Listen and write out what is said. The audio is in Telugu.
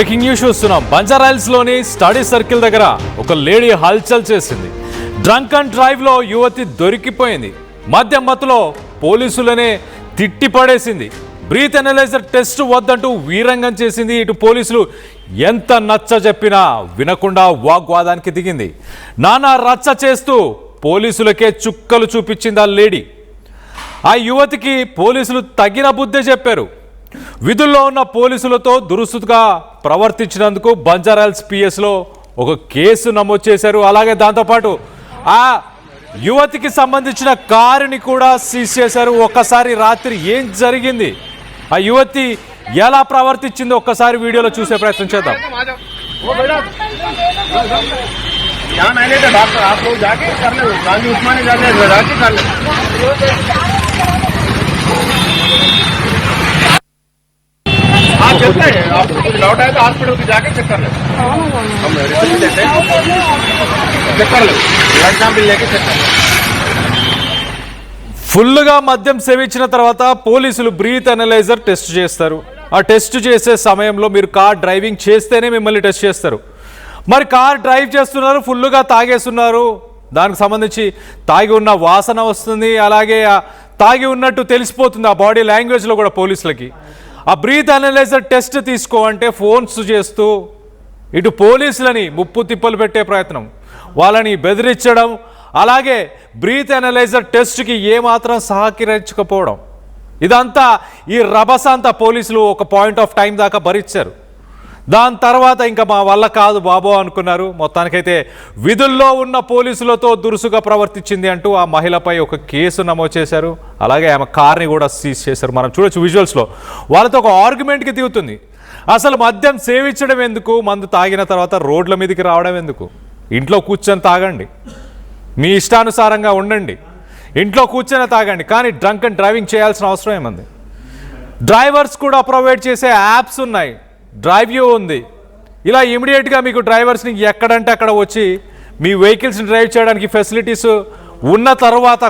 బ్రేకింగ్ న్యూస్ చూస్తున్నాం. బంజారాహిల్స్లోని స్టడీ సర్కిల్ దగ్గర ఒక లేడీ హల్చల్ చేసింది. డ్రంక్ అండ్ డ్రైవ్లో యువతి దొరికిపోయింది. మద్యం మత్తులో పోలీసులనే తిట్టి పడేసింది. బ్రీత్ ఎనలైజర్ టెస్ట్ వద్దంటూ వీరంగం చేసింది. ఇటు పోలీసులు ఎంత నచ్చ చెప్పినా వినకుండా వాగ్వాదానికి దిగింది. నానా రచ్చ చేస్తూ పోలీసులకే చుక్కలు చూపించింది ఆ లేడీ. ఆ యువతికి పోలీసులు తగిన బుద్ధే చెప్పారు. విధుల్లో ఉన్న పోలీసులతో దురుసుగా ప్రవర్తించినందుకు బంజారాహిల్స్ పిఎస్లో ఒక కేసు నమోదు చేశారు. అలాగే దాంతోపాటు ఆ యువతికి సంబంధించిన కారుని కూడా సీజ్ చేశారు. ఒక్కసారి రాత్రి ఏం జరిగింది, ఆ యువతి ఎలా ప్రవర్తించిందో ఒక్కసారి వీడియోలో చూసే ప్రయత్నం చేద్దాం. चलता है आप लौट आए तो हॉस्पिटल की जाके चेक कर ले, हम रिसिप्ट देते हैं, चेक कर ले, ब्लड सैंपल लेके चेक कर ले. ఫుల్గా మద్యం సేవించిన తర్వాత పోలీసులు బ్రీత్ అనలైజర్ టెస్ట్ చేస్తారు. ఆ టెస్ట్ చేసే సమయంలో మీరు కార్ డ్రైవింగ్ చేస్తేనే మిమ్మల్ని టెస్ట్ చేస్తారు. మరి కార్ డ్రైవ్ చేస్తున్నారు, ఫుల్గా తాగేస్తున్నారు, దానికి సంబంధించి తాగి ఉన్న వాసన వస్తుంది, అలాగే తాగి ఉన్నట్టు తెలిసిపోతుంది ఆ బాడీ లాంగ్వేజ్లో కూడా పోలీసులకి. ఆ బ్రీత్ అనలైజర్ టెస్ట్ తీసుకో అంటే ఫోన్స్ చేస్తూ ఇటు పోలీసులని ముప్పు తిప్పలు పెట్టే ప్రయత్నం, వాళ్ళని బెదిరించడం, అలాగే బ్రీత్ అనలైజర్ టెస్ట్కి ఏమాత్రం సహకరించకపోవడం, ఇదంతా ఈ రభసంతా పోలీసులు ఒక పాయింట్ ఆఫ్ టైం దాకా భరించారు. దాని తర్వాత ఇంకా మా వల్ల కాదు బాబో అనుకున్నారు. మొత్తానికైతే విధుల్లో ఉన్న పోలీసులతో దురుసుగా ప్రవర్తించింది అంటూ ఆ మహిళపై ఒక కేసు నమోదు చేశారు. అలాగే ఆమె కార్ని కూడా సీజ్ చేశారు. మనం చూడొచ్చు విజువల్స్లో. వాళ్ళతో ఒక ఆర్గ్యుమెంట్కి దిగుతుంది. అసలు మద్యం సేవించడం ఎందుకు, మందు తాగిన తర్వాత రోడ్ల మీదకి రావడం ఎందుకు? ఇంట్లో కూర్చొని తాగండి, మీ ఇష్టానుసారంగా ఉండండి, ఇంట్లో కూర్చొని తాగండి, కానీ డ్రంక్ అండ్ డ్రైవింగ్ చేయాల్సిన అవసరం ఏముంది? డ్రైవర్స్ కూడా ప్రొవైడ్ చేసే యాప్స్ ఉన్నాయి, డ్రైవ్ యూ ఉంది. ఇలా ఇమీడియట్గా మీకు డ్రైవర్స్ని ఎక్కడంటే అక్కడ వచ్చి మీ వెహికల్స్ని డ్రైవ్ చేయడానికి ఫెసిలిటీస్ ఉన్న తర్వాత